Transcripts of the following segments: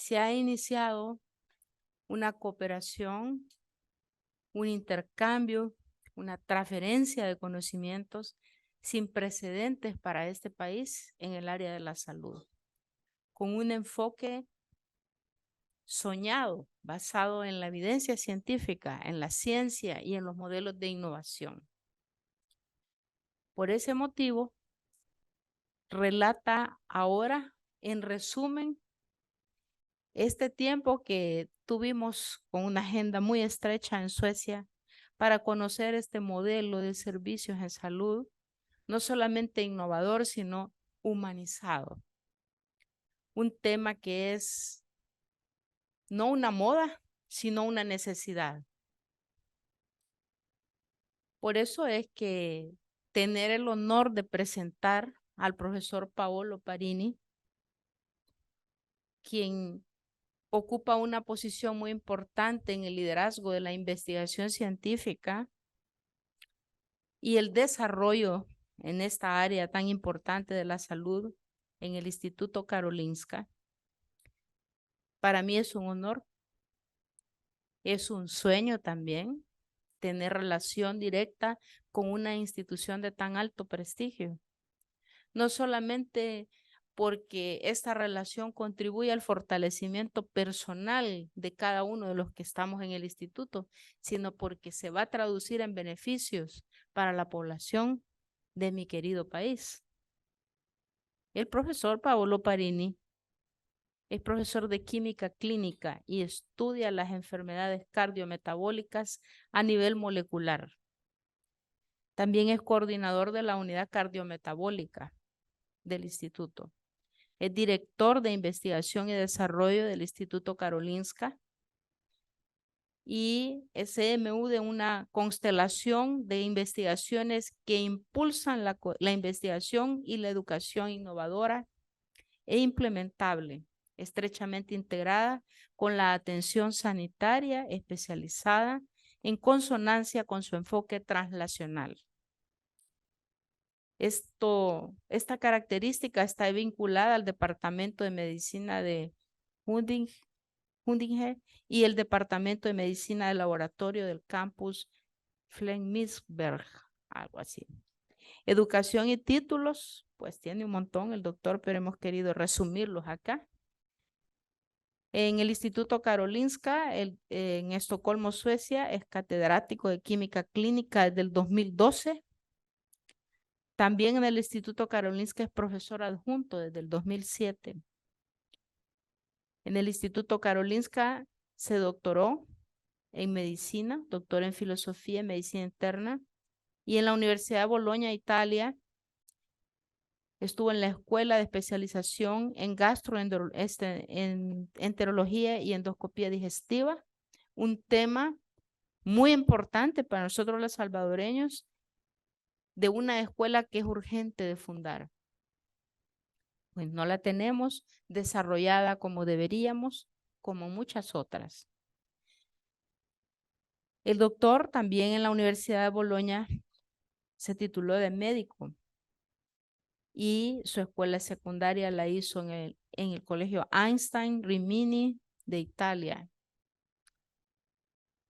se ha iniciado una cooperación, un intercambio, una transferencia de conocimientos sin precedentes para este país en el área de la salud, con un enfoque soñado, basado en la evidencia científica, en la ciencia y en los modelos de innovación. Por ese motivo, relata ahora, en resumen, este tiempo que tuvimos con una agenda muy estrecha en Suecia para conocer este modelo de servicios en salud, no solamente innovador, sino humanizado. Un tema que es no una moda, sino una necesidad. Por eso es que tener el honor de presentar al profesor Paolo Parini, quien ocupa una posición muy importante en el liderazgo de la investigación científica y el desarrollo en esta área tan importante de la salud en el Instituto Karolinska. Para mí es un honor, es un sueño también tener relación directa con una institución de tan alto prestigio. No solamente porque esta relación contribuye al fortalecimiento personal de cada uno de los que estamos en el instituto, sino porque se va a traducir en beneficios para la población de mi querido país. El profesor Paolo Parini es profesor de Química Clínica y estudia las enfermedades cardiometabólicas a nivel molecular. También es coordinador de la unidad cardiometabólica del instituto. Es director de investigación y desarrollo del Instituto Karolinska y es CMU de una constelación de investigaciones que impulsan la investigación y la educación innovadora e implementable, estrechamente integrada con la atención sanitaria especializada en consonancia con su enfoque translacional. Esta característica está vinculada al Departamento de Medicina de Hundinge y el Departamento de Medicina del Laboratorio del campus Flemingsberg, algo así. Educación y títulos, pues tiene un montón el doctor, pero hemos querido resumirlos acá. En el Instituto Karolinska, en Estocolmo, Suecia, es catedrático de Química Clínica desde el 2012. También en el Instituto Karolinska es profesor adjunto desde el 2007. En el Instituto Karolinska se doctoró en medicina, doctor en filosofía y medicina interna. Y en la Universidad de Bolonia, Italia, estuvo en la escuela de especialización en gastroenterología y endoscopía digestiva, un tema muy importante para nosotros los salvadoreños, de una escuela que es urgente de fundar. Pues no la tenemos desarrollada como deberíamos, como muchas otras. El doctor también en la Universidad de Bolonia se tituló de médico y su escuela secundaria la hizo en el Colegio Einstein Rimini de Italia.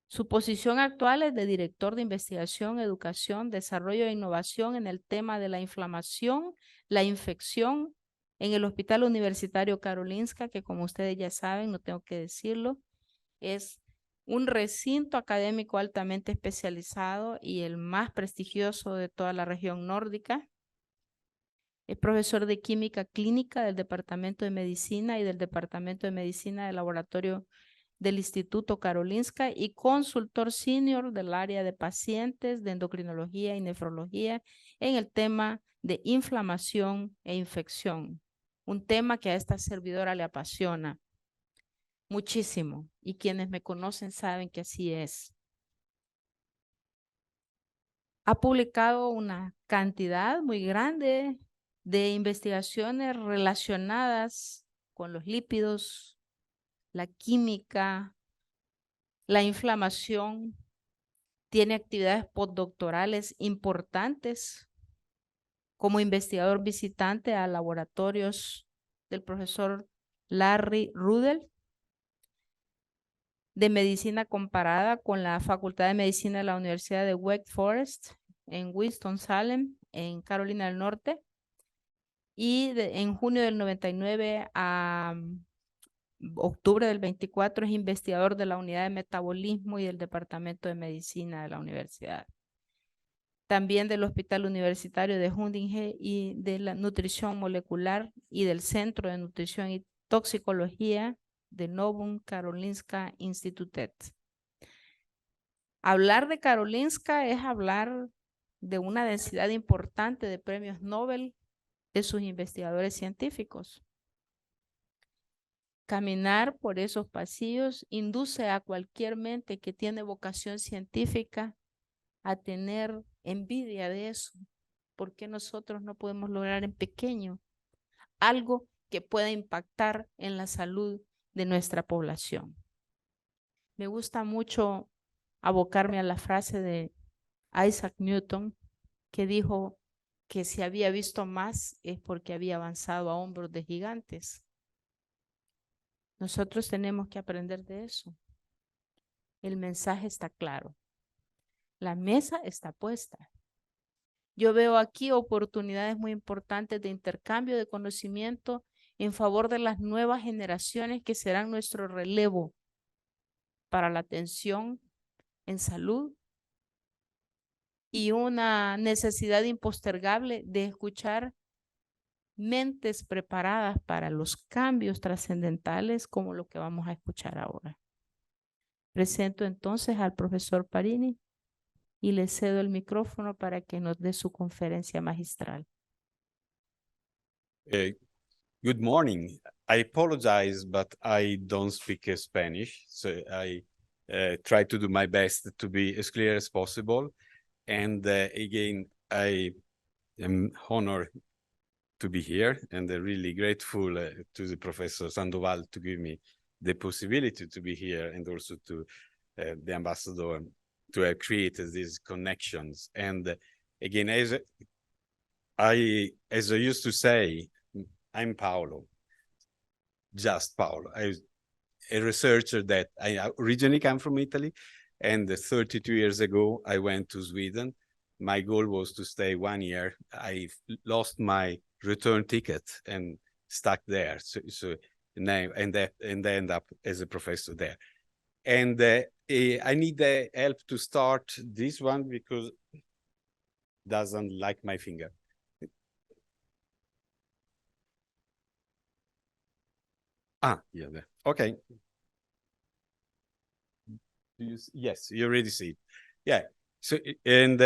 Su posición actual es de director de investigación, educación, desarrollo e innovación en el tema de la inflamación, la infección en el Hospital Universitario Karolinska, que como ustedes ya saben, no tengo que decirlo, es un recinto académico altamente especializado y el más prestigioso de toda la región nórdica. Es profesor de Química Clínica del Departamento de Medicina y del Departamento de Medicina del Laboratorio del Instituto Karolinska y consultor senior del área de pacientes de endocrinología y nefrología en el tema de inflamación e infección. Un tema que a esta servidora le apasiona muchísimo y quienes me conocen saben que así es. Ha publicado una cantidad muy grande de investigaciones relacionadas con los lípidos, la química, la inflamación. Tiene actividades postdoctorales importantes como investigador visitante a laboratorios del profesor Larry Rudel de medicina comparada con la Facultad de Medicina de la Universidad de Wake Forest en Winston-Salem, en Carolina del Norte. Y en junio del 99 a octubre del 24 es investigador de la Unidad de Metabolismo y del Departamento de Medicina de la Universidad. También del Hospital Universitario de Hundinge y de la Nutrición Molecular y del Centro de Nutrición y Toxicología de Novum Karolinska Institutet. Hablar de Karolinska es hablar de una densidad importante de premios Nobel de sus investigadores científicos. Caminar por esos pasillos induce a cualquier mente que tiene vocación científica a tener envidia de eso. ¿Por qué nosotros no podemos lograr en pequeño algo que pueda impactar en la salud de nuestra población? Me gusta mucho abocarme a la frase de Isaac Newton, que dijo que si había visto más es porque había avanzado a hombros de gigantes. Nosotros tenemos que aprender de eso. El mensaje está claro. La mesa está puesta. Yo veo aquí oportunidades muy importantes de intercambio de conocimiento en favor de las nuevas generaciones que serán nuestro relevo para la atención en salud y una necesidad impostergable de escuchar mentes preparadas para los cambios trascendentales como lo que vamos a escuchar ahora. Presento entonces al profesor Parini y le cedo el micrófono para que nos dé su conferencia magistral. Good morning. I apologize, but I don't speak Spanish, so I try to do my best to be as clear as possible. And again, I am honored to be here and really grateful to the Professor Sandoval to give me the possibility to be here, and also to the ambassador to have created these connections. And again, as I used to say, I'm Paolo, just Paolo. I was a researcher that I originally come from Italy, and 32 years ago, I went to Sweden. My goal was to stay 1 year. I lost my return ticket and stuck there. So now, and I end up as a professor there. And I need the help to start this one because it doesn't like my finger. Yeah, there. Okay. Yes, you already see it. Yeah. So, and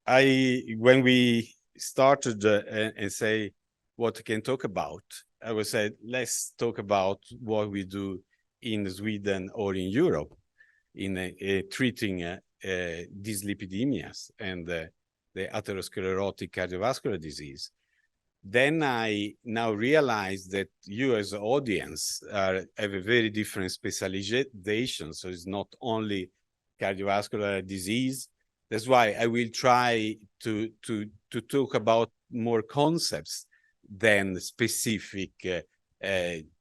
when we started and say what we can talk about, I would say, let's talk about what we do in Sweden or in Europe in treating dyslipidemias and the atherosclerotic cardiovascular disease. Then I now realize that you as an audience have a very different specialization. So it's not only cardiovascular disease. That's why I will try to talk about more concepts than specific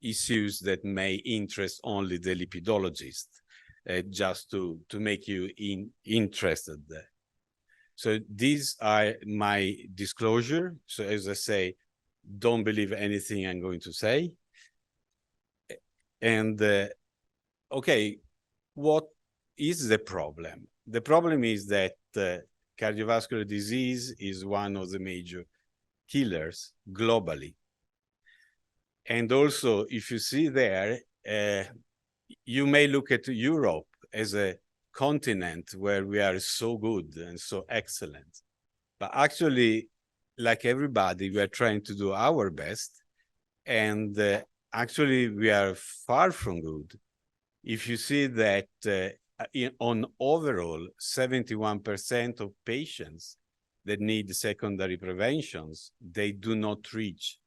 issues that may interest only the lipidologist, just to make you interested. So these are my disclosure. So as I say, don't believe anything I'm going to say. And okay, what is the problem? The problem is that cardiovascular disease is one of the major killers globally. And also, if you see there, you may look at Europe as a continent where we are so good and so excellent. But actually, like everybody, we are trying to do our best. And actually, we are far from good. If you see that on overall, 71% of patients that need secondary preventions, they do not reach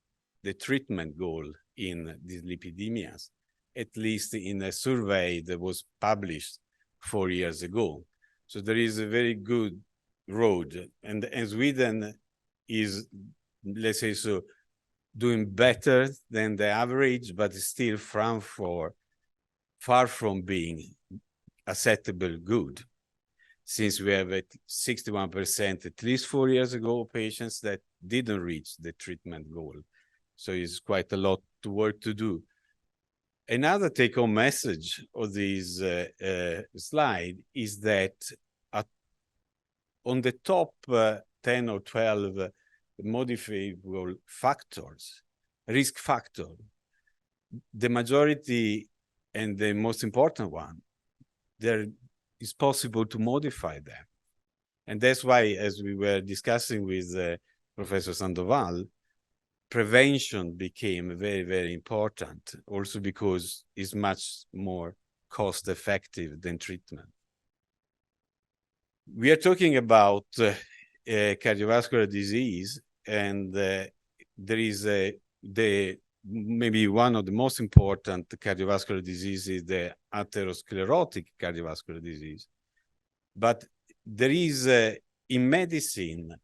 the treatment goal in these lipidemias, at least in a survey that was published 4 years ago. So there is a very good road. And Sweden is, let's say so, doing better than the average, but still from for far from being acceptable good, since we have at 61% at least 4 years ago patients that didn't reach the treatment goal. So it's quite a lot of work to do. Another take-home message of this slide is that on the top 10 or 12 modifiable factors, risk factor, the majority and the most important one, there is possible to modify them. And that's why, as we were discussing with Professor Sandoval, prevention became very, very important, also because it's much more cost-effective than treatment. We are talking about cardiovascular disease, and there is maybe one of the most important cardiovascular diseases, the atherosclerotic cardiovascular disease. But there is, in medicine,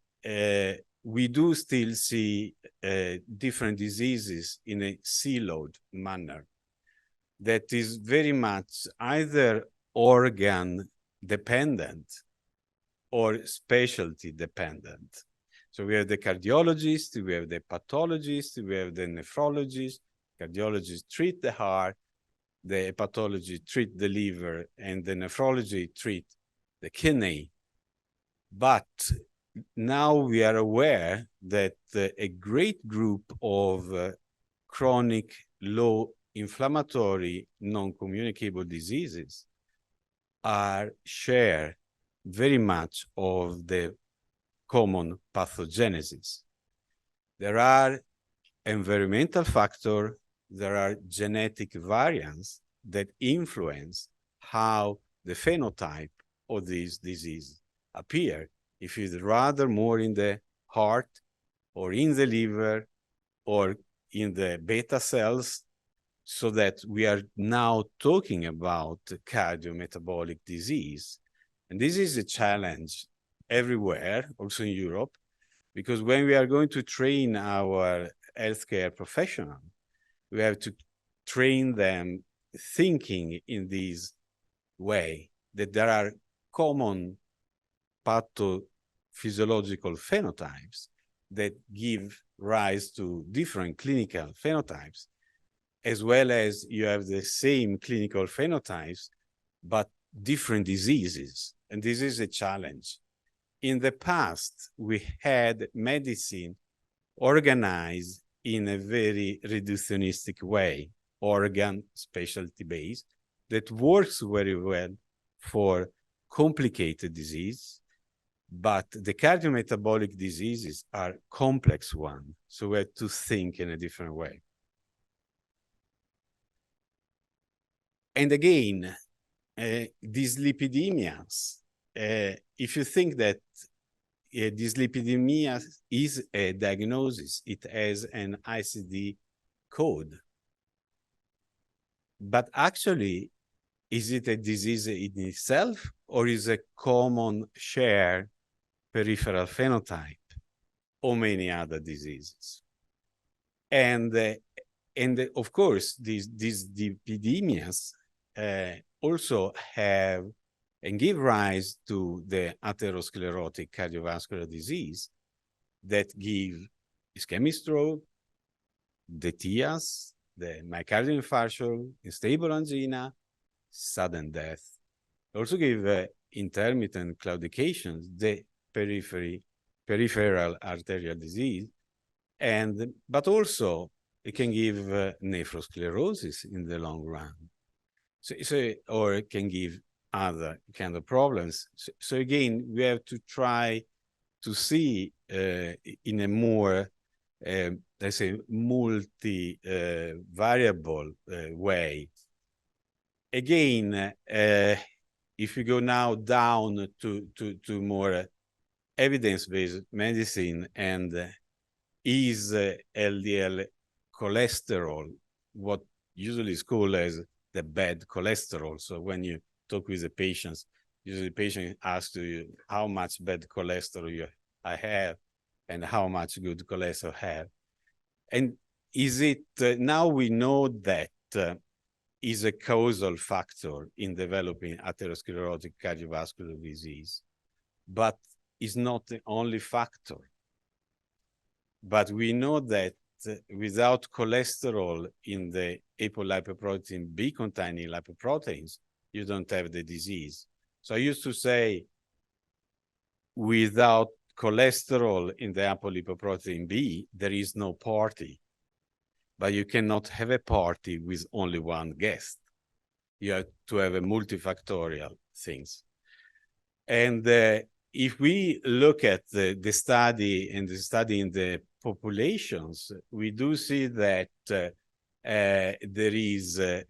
we do still see different diseases in a siloed manner that is very much either organ dependent or specialty dependent. So we have the cardiologist, we have the pathologist, we have the nephrologist. Cardiologists treat the heart, the hepatology treat the liver, and the nephrology treat the kidney. But now we are aware that a great group of chronic low inflammatory non-communicable diseases share very much of the common pathogenesis. There are environmental factors, there are genetic variants that influence how the phenotype of these diseases appear. If it's rather more in the heart or in the liver or in the beta cells, so that we are now talking about cardiometabolic disease. And this is a challenge everywhere, also in Europe, because when we are going to train our healthcare professionals, we have to train them thinking in this way, that there are common pathophysiological phenotypes that give rise to different clinical phenotypes, as well as you have the same clinical phenotypes, but different diseases. And this is a challenge. In the past, we had medicine organized in a very reductionistic way, organ specialty based, that works very well for complicated disease, but the cardiometabolic diseases are complex ones. So we have to think in a different way. And again, these lipidemias, if you think that dyslipidemia is a diagnosis, it has an ICD code. But actually, is it a disease in itself, or is it a common shared peripheral phenotype or many other diseases? And of course, these dyslipidemias also have and give rise to the atherosclerotic cardiovascular disease that give ischemic stroke, the TIAs, the myocardial infarction, unstable angina, sudden death. Also give intermittent claudications, the peripheral arterial disease, but also it can give nephrosclerosis in the long run. Or it can give other kind of problems. So again, we have to try to see in a more, let's say, multi-variable way. Again, if you go now down to more evidence-based medicine, and is LDL cholesterol what usually is called as the bad cholesterol? So when you talk with the patients, usually the patient asks you how much bad cholesterol I have and how much good cholesterol I have. And is it, now we know that is a causal factor in developing atherosclerotic cardiovascular disease, but is not the only factor. But we know that without cholesterol in the apolipoprotein B containing lipoproteins, you don't have the disease. So I used to say, without cholesterol in the apolipoprotein B, there is no party. But you cannot have a party with only one guest. You have to have a multifactorial things. And if we look at the study and the study in the populations, we do see that there is a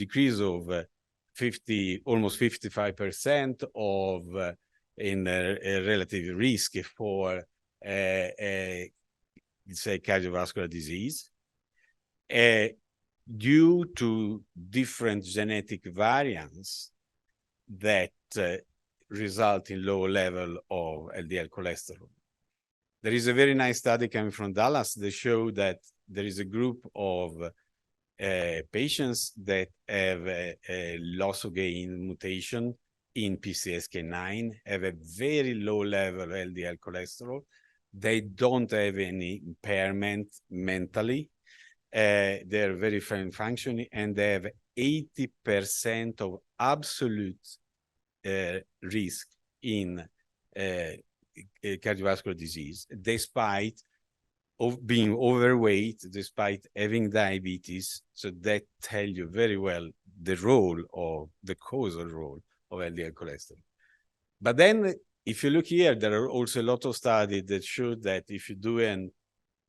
decrease of almost 55% of in a relative risk for say cardiovascular disease due to different genetic variants that result in low level of LDL cholesterol. There is a very nice study coming from Dallas that show that there is a group of patients that have a loss of gain mutation in PCSK9, have a very low level of LDL cholesterol. They don't have any impairment mentally. They're very fine functioning, and they have 80% of absolute risk in cardiovascular disease, despite of being overweight, despite having diabetes. So that tell you very well the role of the causal role of LDL cholesterol. But then if you look here, there are also a lot of studies that show that if you do an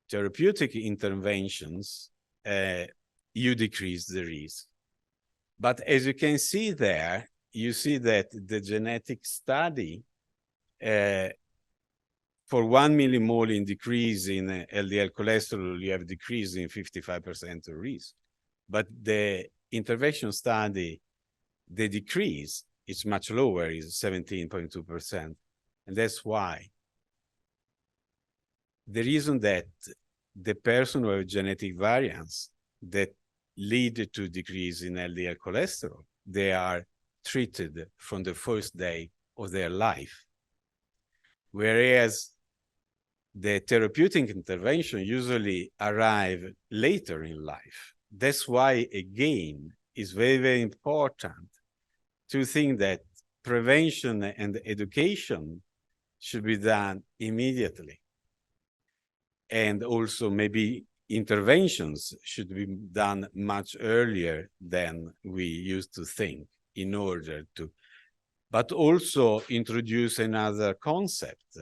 therapeutic interventions, you decrease the risk. But as you can see there, you see that the genetic study for 1 millimole in decrease in LDL cholesterol, you have decreased in 55% of risk. But the intervention study, the decrease is much lower, is 17.2%. And that's why the reason that the person who have genetic variants that lead to decrease in LDL cholesterol, they are treated from the first day of their life. Whereas the therapeutic intervention usually arrive later in life. That's why, again, it's very, very important to think that prevention and education should be done immediately. And also maybe interventions should be done much earlier than we used to think in order to, but also introduce another concept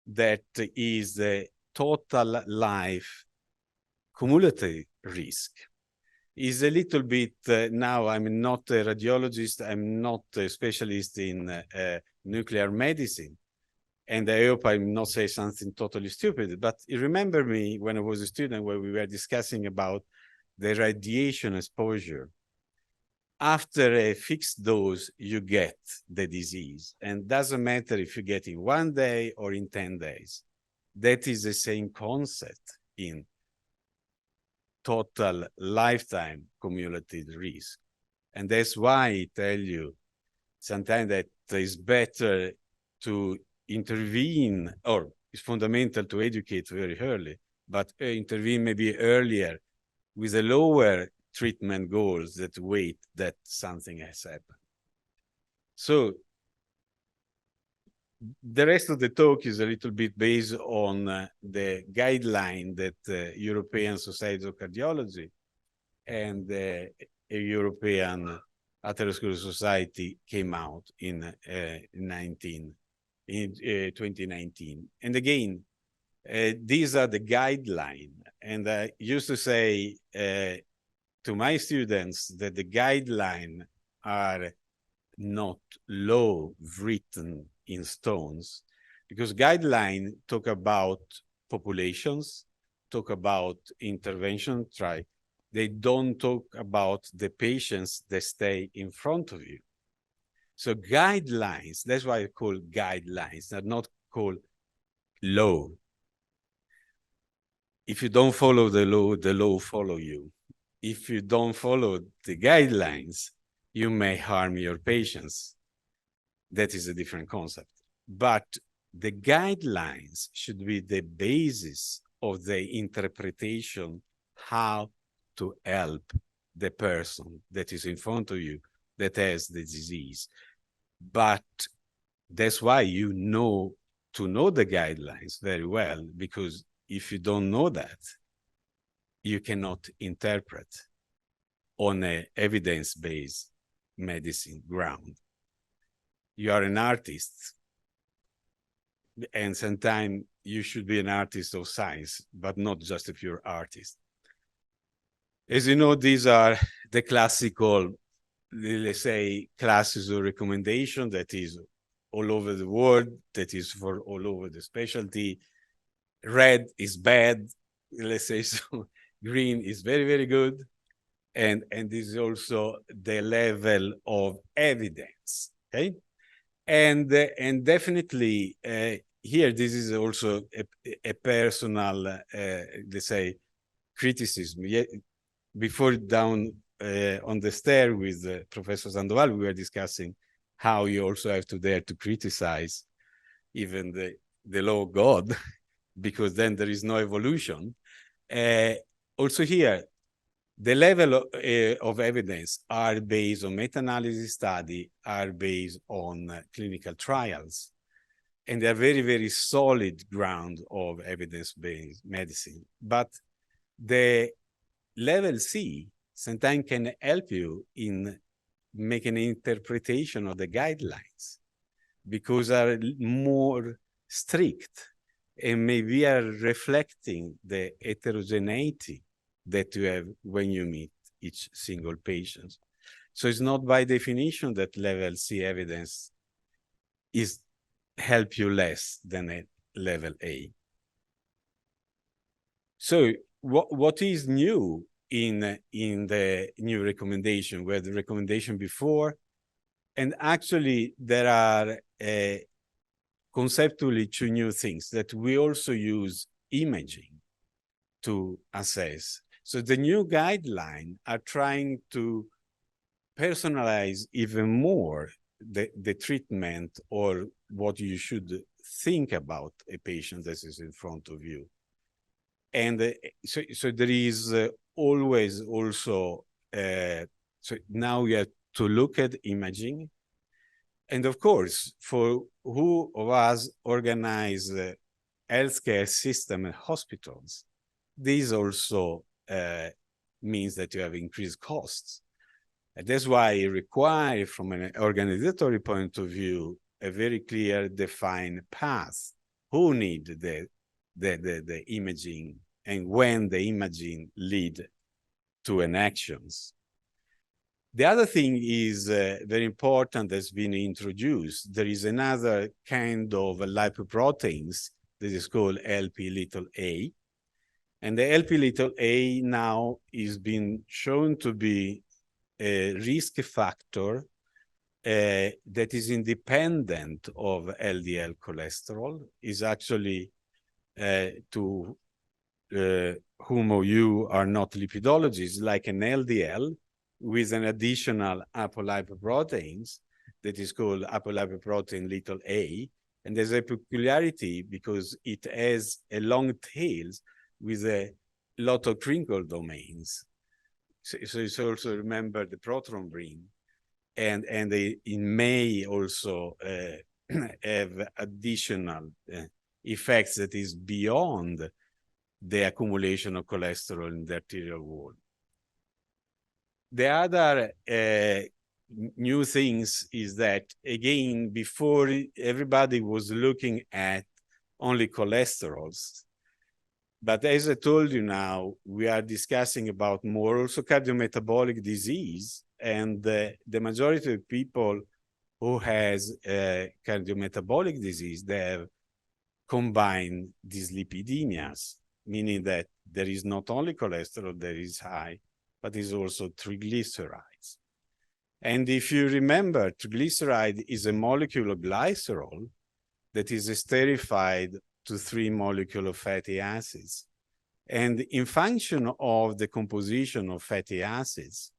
that is the total life cumulative risk. Is a little bit, now I'm not a radiologist, I'm not a specialist in nuclear medicine, and I hope I'm not saying something totally stupid, but you remember me when I was a student where we were discussing about the radiation exposure. After a fixed dose, you get the disease, and doesn't matter if you get in 1 day or in 10 days. That is the same concept in total lifetime cumulative risk. And that's why I tell you sometimes that it's better to intervene, or it's fundamental to educate very early, but intervene maybe earlier with a lower treatment goals that wait that something has happened. So the rest of the talk is a little bit based on the guideline that European Society of Cardiology and the European Atherosclerosis Society came out in 2019. And again, these are the guidelines. And I used to say to my students that the guidelines are not law written in stones, because guidelines talk about populations, talk about intervention, they don't talk about the patients that stay in front of you. So guidelines, that's why I call guidelines, they're not called law. If you don't follow the law follow you. if you don't follow the guidelines, you may harm your patients. That is a different concept. But the guidelines should be the basis of the interpretation how to help the person that is in front of you that has the disease. But that's why you know to know the guidelines very well, because if you don't know that, you cannot interpret on an evidence-based medicine ground. You are an artist, and sometimes you should be an artist of science, but not just a pure artist. As you know, these are the classical, let's say, classes of recommendation that is all over the world, that is for all over the specialty. Red is bad, let's say so. Green is very, very good. And this is also the level of evidence, okay? And definitely here, this is also a personal, let's say, criticism. Before down on the stair with Professor Sandoval, we were discussing how you also have to dare to criticize even the law of God, because then there is no evolution. Also here, the level of evidence are based on meta-analysis study, are based on clinical trials, and they're very, very solid ground of evidence-based medicine. But the level C sometimes can help you in making an interpretation of the guidelines, because are more strict and maybe are reflecting the heterogeneity that you have when you meet each single patient. So it's not by definition that level C evidence is help you less than a level A. So what is new in the new recommendation? We had the recommendation before, and actually there are conceptually two new things that we also use imaging to assess. So the new guidelines are trying to personalize even more the treatment or what you should think about a patient that is in front of you. And so there is always also, so now we have to look at imaging. And of course, for who of us organize healthcare system and hospitals, this also means that you have increased costs. And that's why it requires, from an organizatory point of view, a very clear defined path. Who need the imaging and when the imaging lead to an actions. The other thing is very important that's been introduced. There is another kind of lipoproteins that is called Lp(a). And the Lp(a) now is being shown to be a risk factor that is independent of LDL cholesterol, is actually to whom of you are not lipidologists, like an LDL with an additional apolipoproteins that is called apolipoprotein (a). And there's a peculiarity because it has a long tail with a lot of crinkle domains. So it's also remember the prothrombin, and it may also have additional effects that is beyond the accumulation of cholesterol in the arterial wall. The other new things is that, again, before everybody was looking at only cholesterols, but as I told you now, we are discussing about more also cardiometabolic disease, and the majority of people who has cardiometabolic disease, they have combined dyslipidemias, meaning that there is not only cholesterol that is high, but is also triglycerides. And if you remember, triglyceride is a molecule of glycerol that is esterified to 3 molecular fatty acids. And in function of the composition of fatty acids,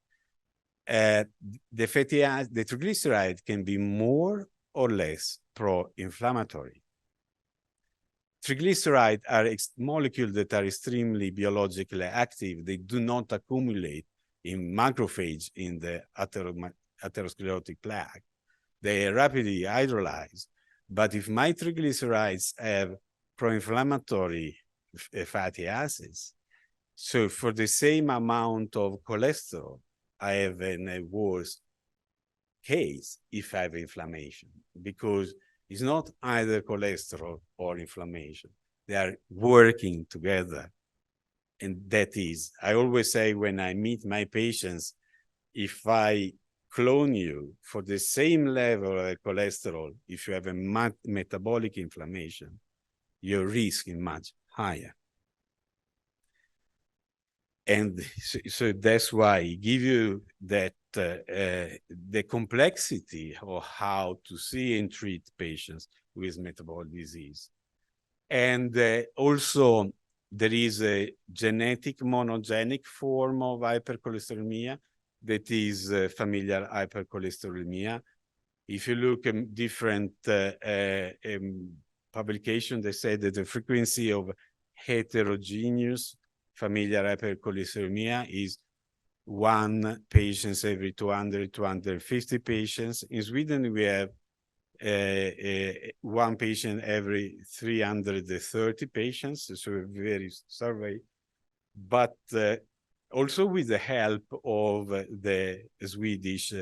the triglyceride can be more or less pro-inflammatory. Triglycerides are molecules that are extremely biologically active. They do not accumulate in macrophage in the atherosclerotic plaque. They are rapidly hydrolyzed. But if my triglycerides have pro-inflammatory fatty acids, so for the same amount of cholesterol, I have a worse case if I have inflammation, because it's not either cholesterol or inflammation. They are working together. And that is, I always say when I meet my patients, if I clone you for the same level of cholesterol, if you have a metabolic inflammation, your risk is much higher. And so that's why I give you that the complexity of how to see and treat patients with metabolic disease. And also, there is a genetic monogenic form of hypercholesterolemia that is familial hypercholesterolemia. If you look at different publications, they say that the frequency of heterogeneous familial hypercholesterolemia is 1 patient every 200, 250 patients. In Sweden, we have 1 patient every 330 patients, so a very survey. But also with the help of the Swedish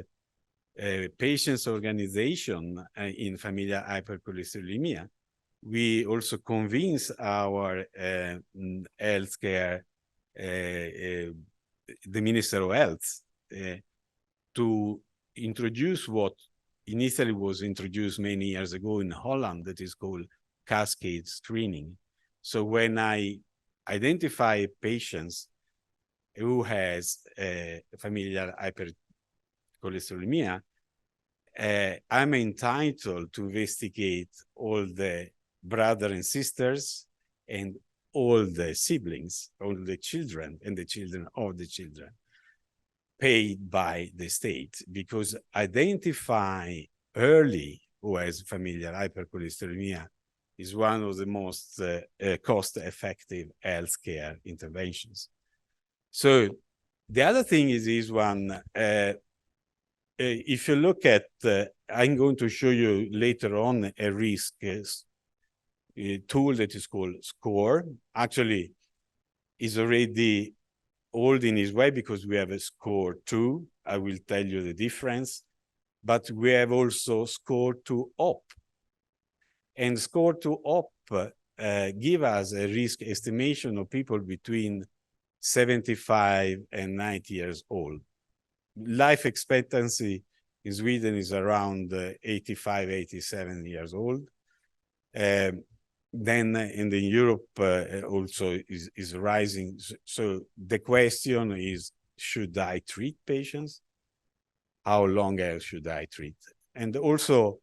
patients organization in familial hypercholesterolemia, we also convince our healthcare, the Minister of Health, to introduce what initially was introduced many years ago in Holland, that is called cascade screening. So when I identify patients who has familial hypercholesterolemia, I'm entitled to investigate all the brothers and sisters and all the siblings, all the children and the children of the children, paid by the state, because identify early who has familial hypercholesterolemia is one of the most cost-effective healthcare interventions. So the other thing is this one, if you look at, I'm going to show you later on a risk tool that is called SCORE. Actually, is already old in its way because we have a SCORE 2. I will tell you the difference. But we have also SCORE 2-OP. And SCORE 2-OP give us a risk estimation of people between 75 and 90 years old. Life expectancy in Sweden is around 85, 87 years old. Then in Europe also is rising. So the question is, should I treat patients? How long else should I treat? And also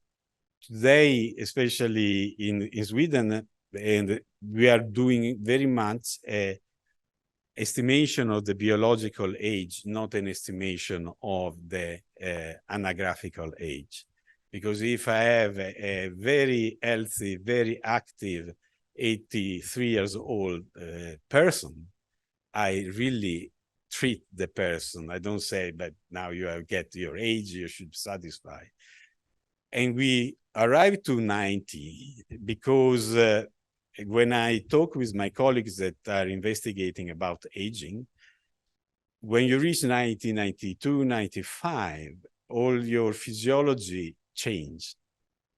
today, especially in Sweden, and we are doing very much estimation of the biological age, not an estimation of the anagraphical age. Because if I have a very healthy, very active 83 years old person, I really treat the person. I don't say, but now you have get your age, you should satisfy. And we arrived to 90 because when I talk with my colleagues that are investigating about aging, when you reach 90, 92, 95, all your physiology change,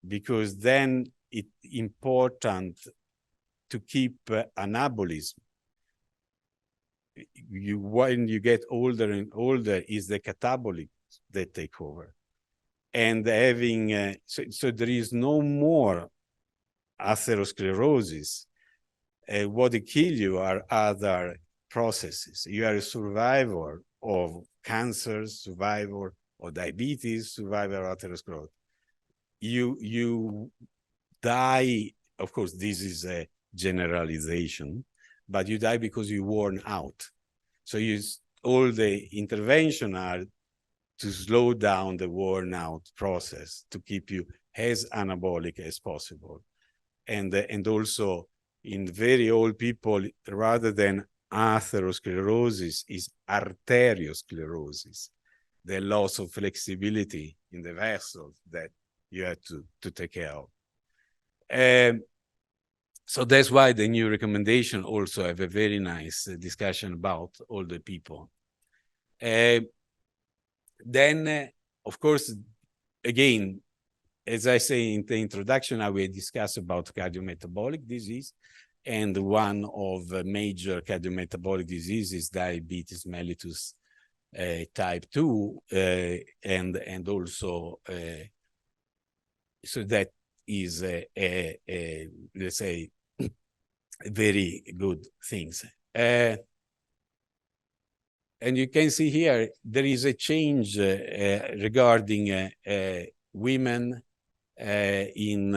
because then it's important to keep anabolism. When you get older and older, is the catabolic that take over. And having, so there is no more atherosclerosis. What will kill you are other processes. You are a survivor of cancer, survivor of diabetes, survivor of atherosclerosis. You die, of course, this is a generalization, but you die because you're worn out. So all the intervention are to slow down the worn out process, to keep you as anabolic as possible. And also in very old people, rather than atherosclerosis, is arteriosclerosis, the loss of flexibility in the vessels that you have to take care of. So that's why the new recommendation also have a very nice discussion about older people. Then, of course, again, as I say in the introduction, I will discuss about cardiometabolic disease. And one of the major cardiometabolic diseases is diabetes mellitus type 2. And also, so that is, let's say, very good things. And you can see here, there is a change regarding women in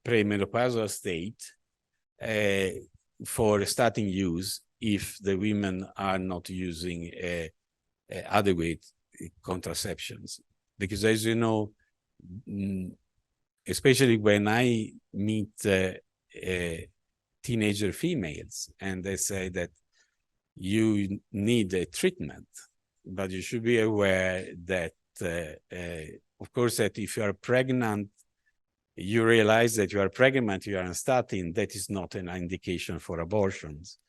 premenopausal state for starting use if the women are not using adequate contraceptions. Because as you know, especially when I meet teenager females and they say that you need a treatment, but you should be aware that, of course, that if you are pregnant, you realize that you are pregnant, you are on statin, that is not an indication for abortions.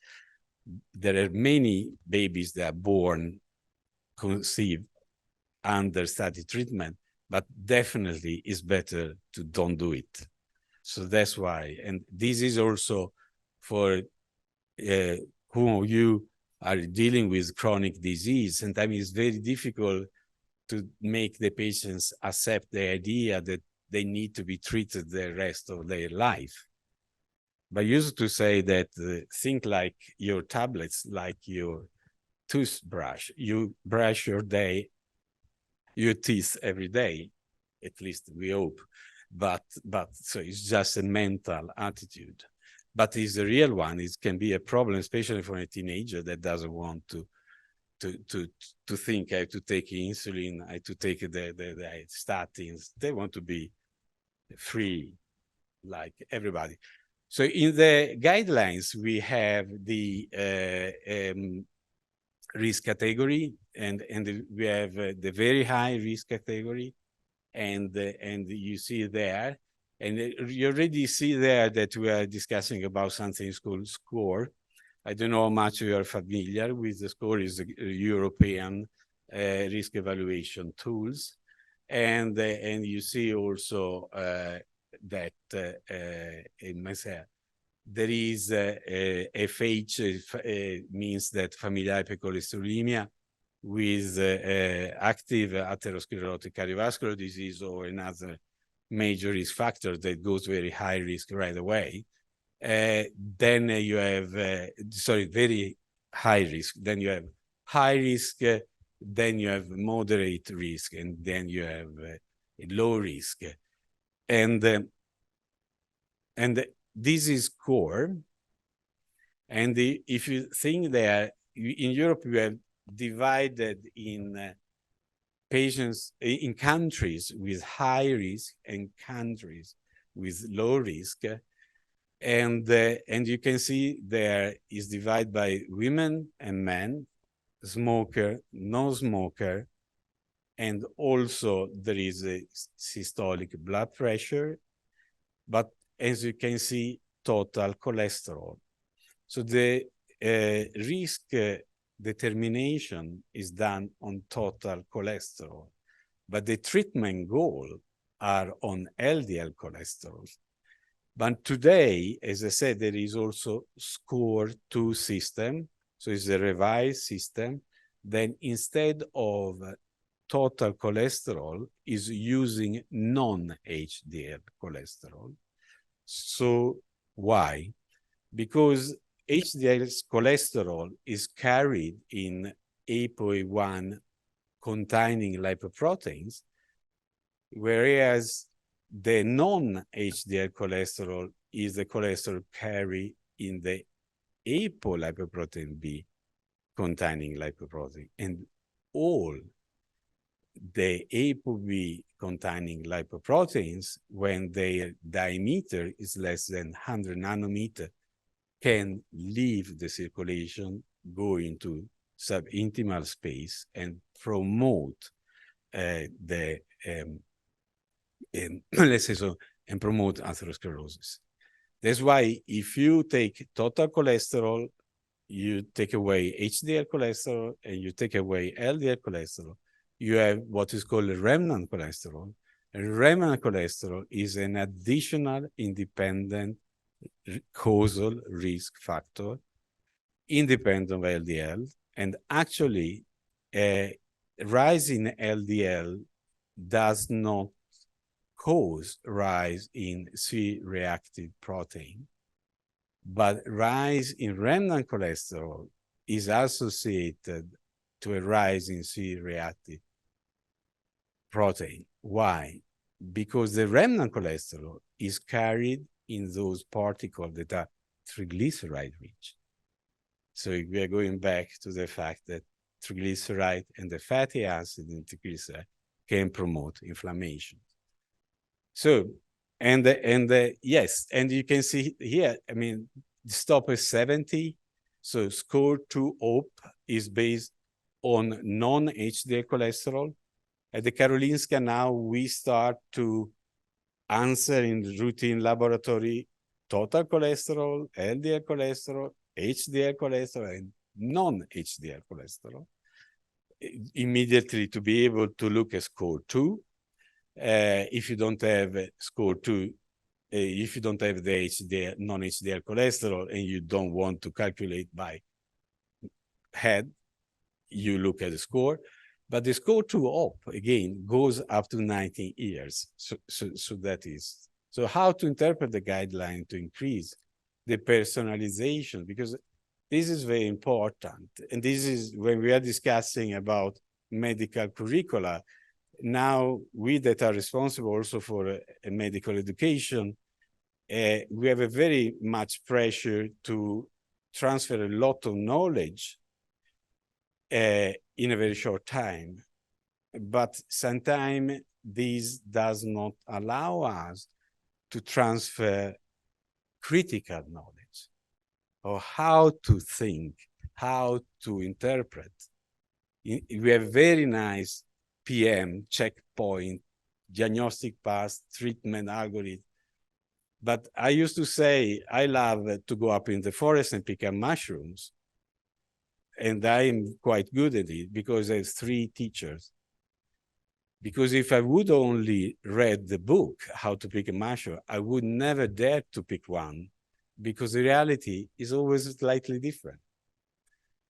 There are many babies that are born, conceived under statin treatment, but definitely it's better to don't do it. So that's why. And this is also for whom you are dealing with chronic disease. Sometimes it's very difficult to make the patients accept the idea that they need to be treated the rest of their life. But I used to say that think like your tablets, like your toothbrush. You brush your teeth every day, at least we hope. But so it's just a mental attitude. But it's a real one. It can be a problem, especially for a teenager that doesn't want to think I have to take insulin, I have to take the statins. They want to be free, like everybody. So in the guidelines, we have the risk category, and we have the very high risk category, and you see there, and you already see there that we are discussing about something called SCORE. I don't know how much you are familiar with the SCORE. Is the European risk evaluation tools, and you see also that in myself there is FH means that familial hypercholesterolemia with active atherosclerotic cardiovascular disease or another major risk factor that goes very high risk right away. Then you have, very high risk. Then you have high risk, then you have moderate risk, and then you have low risk. And this is core. And if you think that in Europe, we have divided in patients, in countries with high risk and countries with low risk. And you can see there is divided by women and men, smoker, non-smoker, and also there is a systolic blood pressure, but as you can see, total cholesterol. So the risk determination is done on total cholesterol, but the treatment goal are on LDL cholesterol. But today, as I said, there is also SCORE 2 system. So it's a revised system. Then instead of total cholesterol is using non-HDL cholesterol. So why? Because HDL cholesterol is carried in ApoA1 containing lipoproteins, whereas the non-HDL cholesterol is the cholesterol carried in the apolipoprotein B containing lipoprotein, and all the ApoB containing lipoproteins, when their diameter is less than 100 nanometer, can leave the circulation, go into subintimal space, and promote let's say so, and promote atherosclerosis. That's why if you take total cholesterol, you take away HDL cholesterol, and you take away LDL cholesterol, you have what is called remnant cholesterol. And remnant cholesterol is an additional independent causal risk factor, independent of LDL. And actually, a rise in LDL does not cause rise in C-reactive protein, but rise in remnant cholesterol is associated to a rise in C-reactive protein. Why? Because the remnant cholesterol is carried in those particles that are triglyceride rich. So we are going back to the fact that triglyceride and the fatty acid in triglyceride can promote inflammation. So, yes, and you can see here, I mean, the stop is 70. So score 2 OP is based on non-HDL cholesterol. At the Karolinska now, we start to answer in routine laboratory total cholesterol, LDL cholesterol, HDL cholesterol, and non-HDL cholesterol, immediately to be able to look at score 2. If you don't have score 2, if you don't have the HDL, non-HDL cholesterol, and you don't want to calculate by head, you look at the score. But the score 2 OP, again, goes up to 19 years. So that is. So how to interpret the guideline to increase the personalization? Because this is very important. And this is when we are discussing about medical curricula. Now, we that are responsible also for a medical education, we have a very much pressure to transfer a lot of knowledge in a very short time. But sometimes this does not allow us to transfer critical knowledge or how to think, how to interpret. We have very nice PM, checkpoint, diagnostic path, treatment algorithm. But I used to say, I love to go up in the forest and pick up mushrooms. And I'm quite good at it because I have 3 teachers. Because if I would only read the book, How to Pick a Mushroom, I would never dare to pick one because the reality is always slightly different.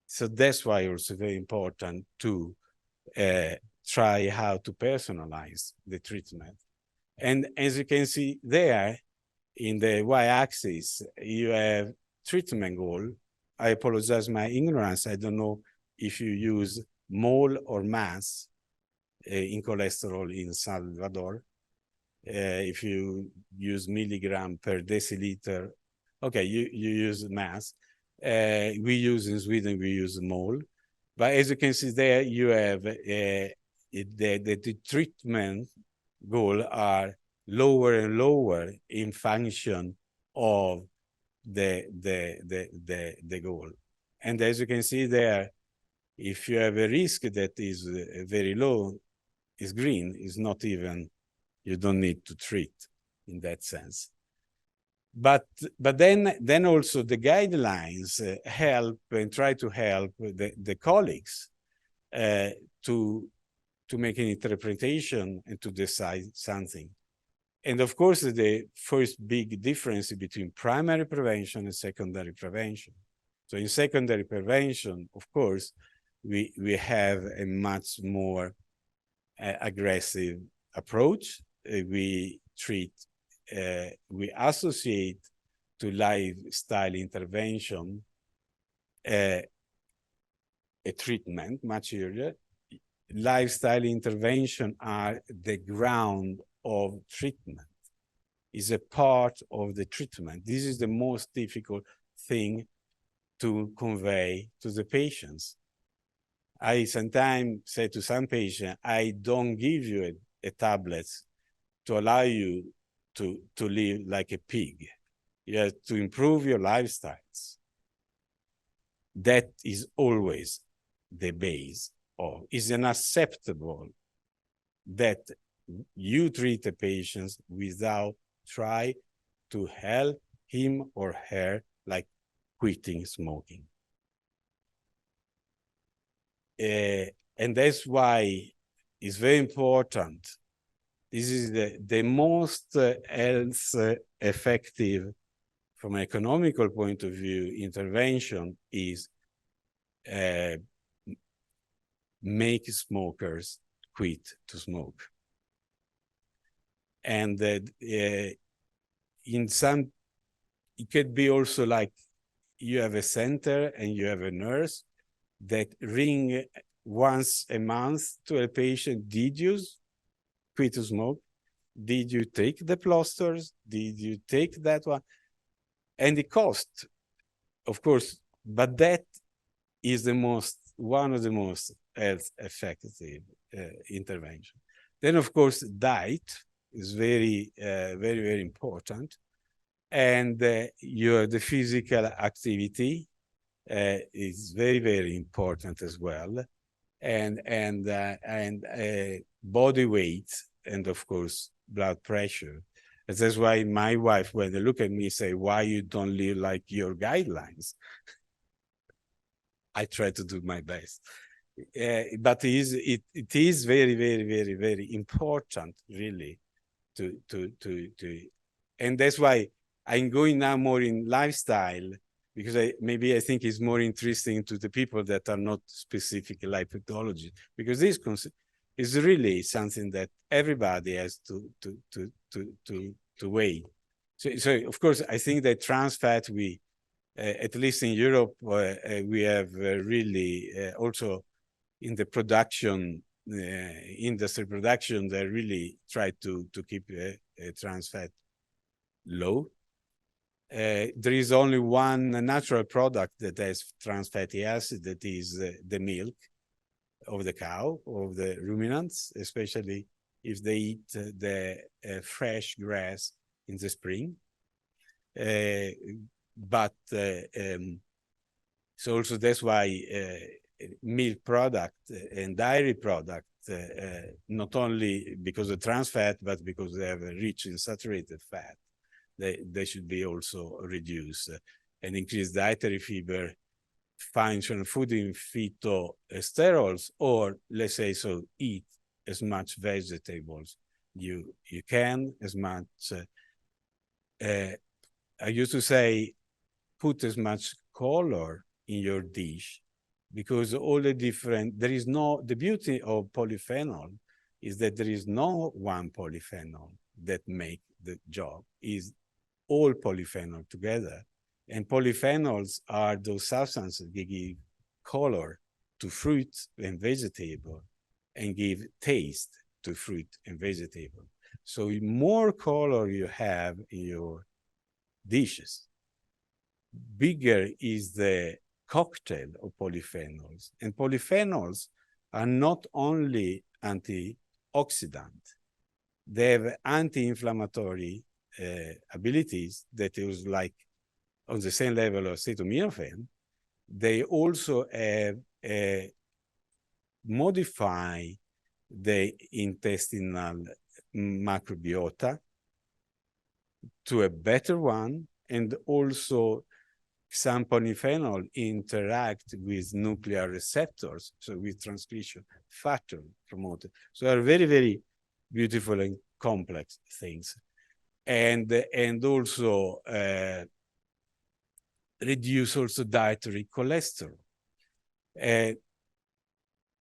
So that's why also very important to try how to personalize the treatment. And as you can see there, in the y-axis, you have treatment goal. I apologize my ignorance. I don't know if you use mole or mass in cholesterol in Salvador. If you use milligram per deciliter, okay, you use mass. We use in Sweden, we use mole. But as you can see there, you have the treatment goal are lower and lower in function of the goal. And as you can see there, if you have a risk that is very low, is green, is not even, you don't need to treat in that sense. But then also the guidelines help and try to help the colleagues to make an interpretation and to decide something. And of course, the first big difference between primary prevention and secondary prevention. So in secondary prevention, of course, we have a much more aggressive approach. We treat, we associate to lifestyle intervention a treatment much earlier. Lifestyle intervention are the ground of treatment, is a part of the treatment. This is the most difficult thing to convey to the patients. I sometimes say to some patients, I don't give you a tablet to allow you to live like a pig. You have to improve your lifestyles. That is always the base of, is unacceptable that you treat a patient without try to help him or her like quitting smoking. And that's why it's very important. This is the most health effective, from an economical point of view, intervention is make smokers quit to smoke. And in some, it could be also like you have a center and you have a nurse that ring once a month to a patient, did you quit to smoke? Did you take the plasters? Did you take that one? And the cost, of course, but that is one of the most health effective intervention. Then, of course, diet is very, very important. And the physical activity is very, very important as well. And body weight, and of course, blood pressure. And that's why my wife, when they look at me, say, why you don't live like your guidelines? I try to do my best. But it is very, very, very, very important, really, and that's why I'm going now more in lifestyle, because maybe I think it's more interesting to the people that are not specific lipidology, because this is really something that everybody has to weigh. So of course, I think that trans fat, at least in Europe, we have really also in the production, industry production, they really try to keep trans fat low. There is only one natural product that has trans fatty acid, that is the milk of the cow, of the ruminants, especially if they eat the fresh grass in the spring. So also that's why milk product and dairy product, not only because of trans fat, but because they have a rich in saturated fat, they should be also reduced and increase dietary fiber, functional food in phytosterols, or let's say so, eat as much vegetables you can, as much. I used to say, put as much color in your dish, because all the different, the beauty of polyphenol is that there is no one polyphenol that make the job, is all polyphenol together. And polyphenols are those substances that give color to fruit and vegetable and give taste to fruit and vegetable. So more color you have in your dishes, bigger is the cocktail of polyphenols. And polyphenols are not only antioxidant, they have anti-inflammatory abilities that is like on the same level of acetaminophen. They also have modify the intestinal microbiota to a better one, and also some polyphenol interact with nuclear receptors, so with transcription factor promoted. So they are very, very beautiful and complex things. And also reduce also dietary cholesterol.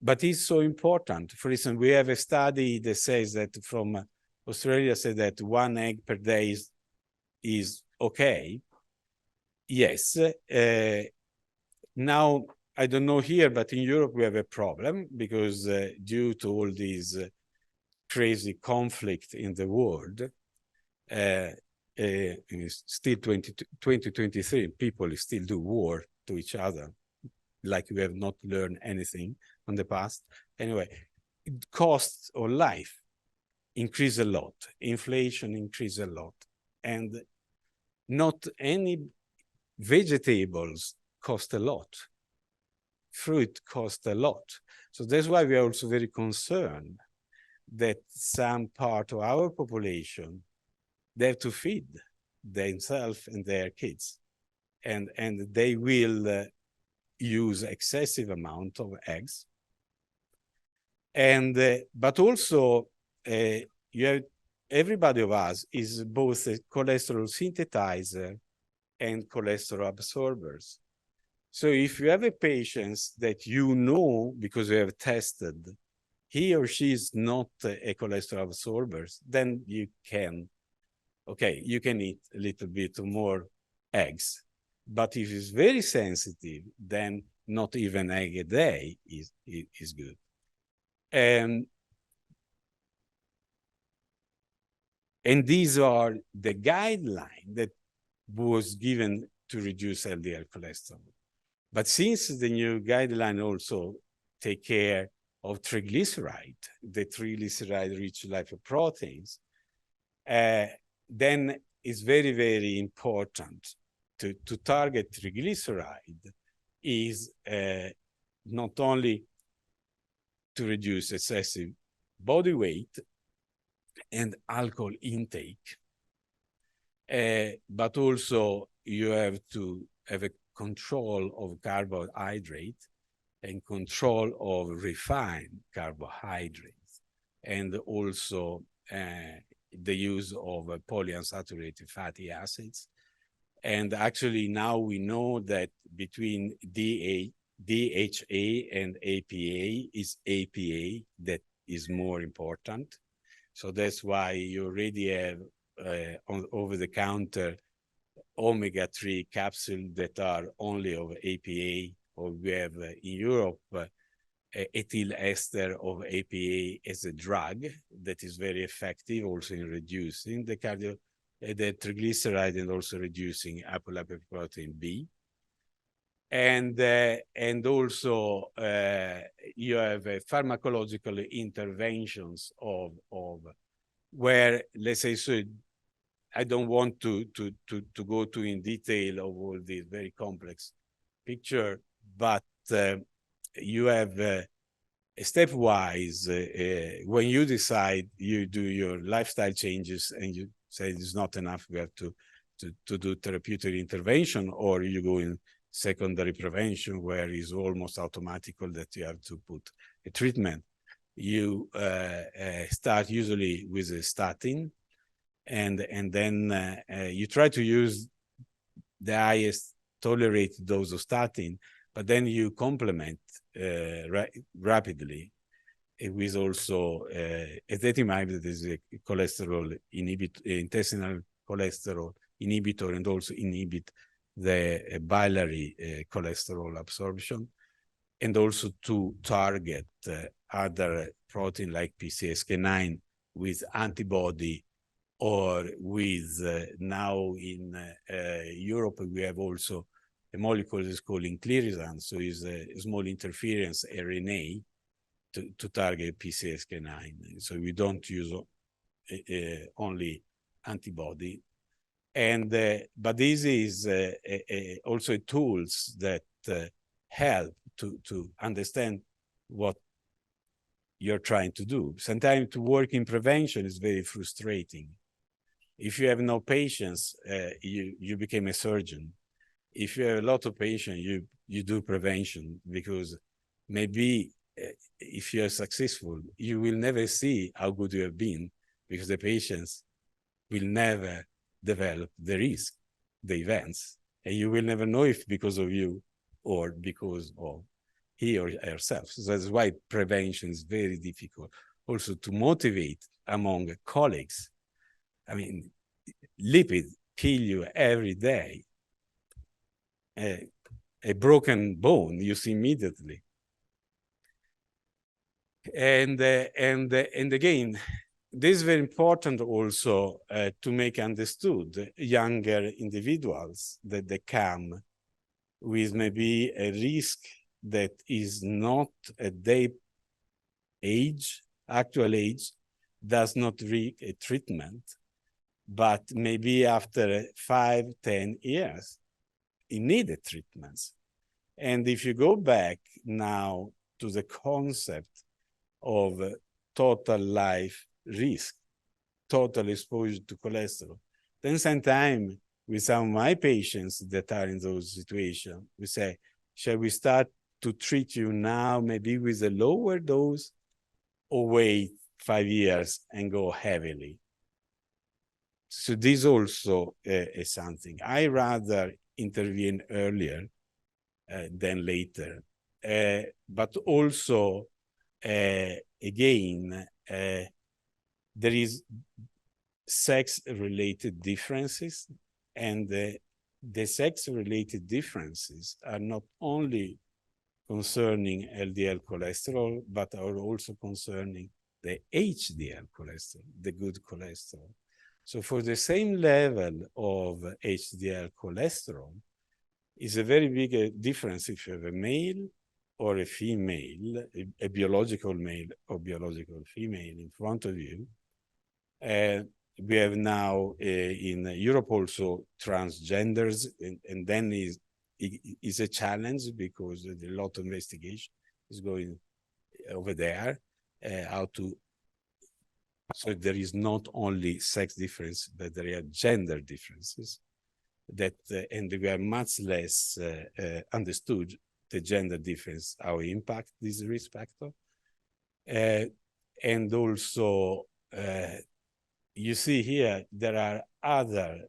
But it's so important. For instance, we have a study that says that from Australia said that 1 egg per day is okay. Yes. Now, I don't know here, but in Europe we have a problem because due to all these crazy conflict in the world, still 2023, people still do war to each other, like we have not learned anything from the past. Anyway, costs of life increase a lot. Inflation increase a lot. And not any vegetables cost a lot. Fruit cost a lot. So that's why we are also very concerned that some part of our population, they have to feed themselves and their kids. And they will use excessive amount of eggs. And but also you have, everybody of us is both a cholesterol synthesizer and cholesterol absorbers. So if you have a patient that you know, because you have tested, he or she is not a cholesterol absorber, then you can, okay, you can eat a little bit more eggs. But if it's very sensitive, then not even egg a day is good. And these are the guideline that was given to reduce LDL cholesterol. But since the new guideline also take care of triglyceride, the triglyceride-rich lipoproteins, then it's very, very important to target triglyceride is not only to reduce excessive body weight and alcohol intake, but also you have to have a control of carbohydrate and control of refined carbohydrates, and also the use of polyunsaturated fatty acids. And actually now we know that between DHA and APA is APA that is more important. So that's why you already have on over-the-counter omega-3 capsules that are only of APA, or we have in Europe ethyl ester of APA as a drug that is very effective also in reducing the triglyceride and also reducing apolipoprotein B. And also you have pharmacological interventions of where, let's say, so I don't want to go too in detail of all this very complex picture, but you have stepwise, when you decide you do your lifestyle changes and you say it's not enough, we have to do therapeutic intervention, or you go in secondary prevention where it's almost automatical that you have to put a treatment. You start usually with a statin, and then you try to use the highest tolerated dose of statin, but then you complement rapidly with also ezetimibe, that is a cholesterol inhibitor, intestinal cholesterol inhibitor, and also inhibit the biliary cholesterol absorption, and also to target other protein like PCSK9 with antibody, or with now in Europe we have also a molecule that is called inclisiran, so it's a small interference RNA to target PCSK9. So we don't use only antibody. And but this is also tools that help to understand what you're trying to do. Sometimes to work in prevention is very frustrating. If you have no patients, you become a surgeon. If you have a lot of patients, you do prevention, because maybe if you are successful, you will never see how good you have been, because the patients will never develop the risk, the events, and you will never know if because of you or because of he or herself. So that's why prevention is very difficult. Also to motivate among colleagues. I mean, lipids kill you every day. A broken bone, you see immediately. And again, this is very important also to make understood younger individuals that they come with maybe a risk that is not at their age, actual age, does not reach a treatment, but maybe after 5, 10 years, it needed treatments. And if you go back now to the concept of total life risk, total exposure to cholesterol, then sometimes with some of my patients that are in those situations, we say, shall we start to treat you now maybe with a lower dose, or wait 5 years and go heavily? So this also is something. I rather intervene earlier than later. But also, again, there is sex-related differences, and the sex-related differences are not only concerning LDL cholesterol, but are also concerning the HDL cholesterol, the good cholesterol. So for the same level of HDL cholesterol, is a very big difference if you have a male or a female, a biological male or biological female in front of you. We have now in Europe also transgenders, and then is a challenge because a lot of investigation is going over there, how to, so there is not only sex difference, but there are gender differences that, and we are much less understood the gender difference, how it impact this risk factor. And also, you see here, there are other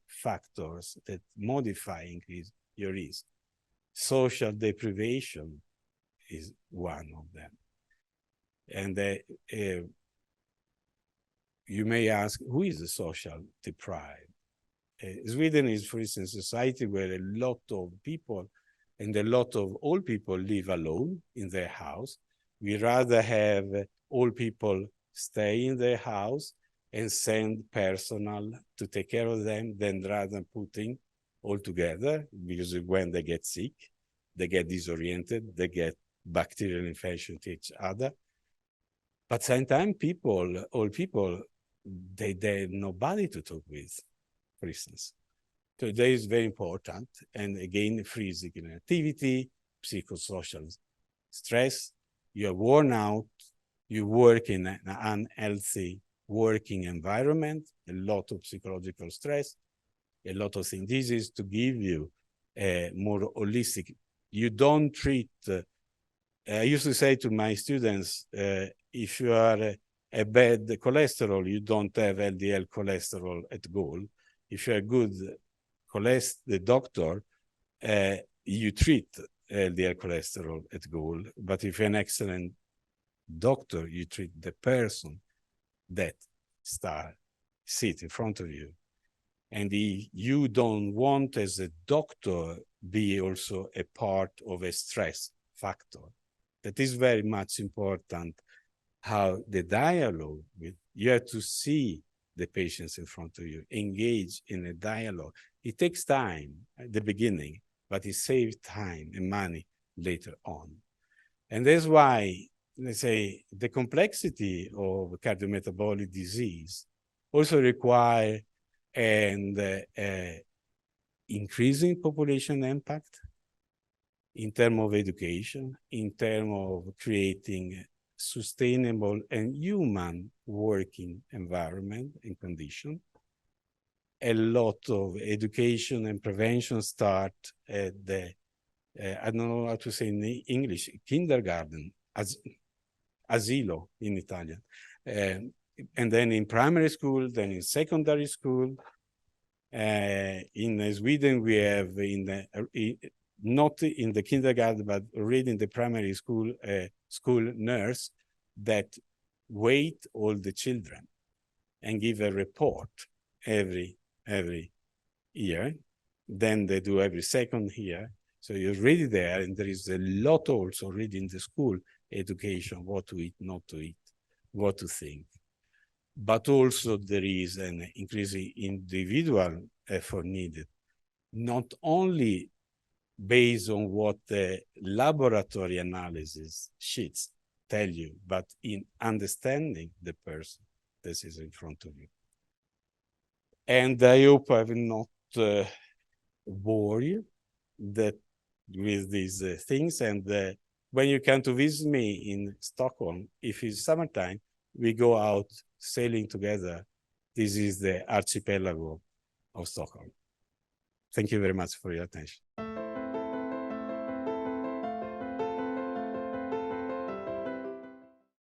factors that modify, increase your risk. Social deprivation is one of them. And you may ask, who is the social deprived? Sweden is, for instance, a society where a lot of people and a lot of old people live alone in their house. We rather have old people stay in their house and send personnel to take care of them than rather than putting all together, because when they get sick, they get disoriented, they get bacterial infection to each other. But sometimes people, old people, they have nobody to talk with, for instance. So that is very important. And again, physical activity, psychosocial stress, you're worn out, you work in an unhealthy working environment, a lot of psychological stress, a lot of things. This is to give you a more holistic, you don't treat, I used to say to my students, if you are a bad cholesterol, you don't have LDL cholesterol at goal. If you're a good the doctor, you treat LDL cholesterol at goal. But if you're an excellent doctor, you treat the person that sit in front of you. And you don't want, as a doctor, be also a part of a stress factor. That is very much important, how the dialogue with, you have to see the patients in front of you, engage in a dialogue. It takes time at the beginning, but it saves time and money later on. And that's why, let's say, the complexity of cardiometabolic disease also require an increasing population impact in terms of education, in terms of creating sustainable and human working environment and condition. A lot of education and prevention start at the, I don't know how to say in English, kindergarten, asilo in Italian. And then in primary school, then in secondary school. In Sweden, we have not in the kindergarten, but already in the primary school, school nurse that wait all the children and give a report every year. Then they do every second year. So you're already there, and there is a lot also already in the school education, what to eat, not to eat, what to think. But also there is an increasing individual effort needed, not only based on what the laboratory analysis sheets tell you, but in understanding the person that is in front of you. And I hope I will not bore you with these things. And when you come to visit me in Stockholm, if it's summertime, we go out sailing together. This is the archipelago of Stockholm. Thank you very much for your attention.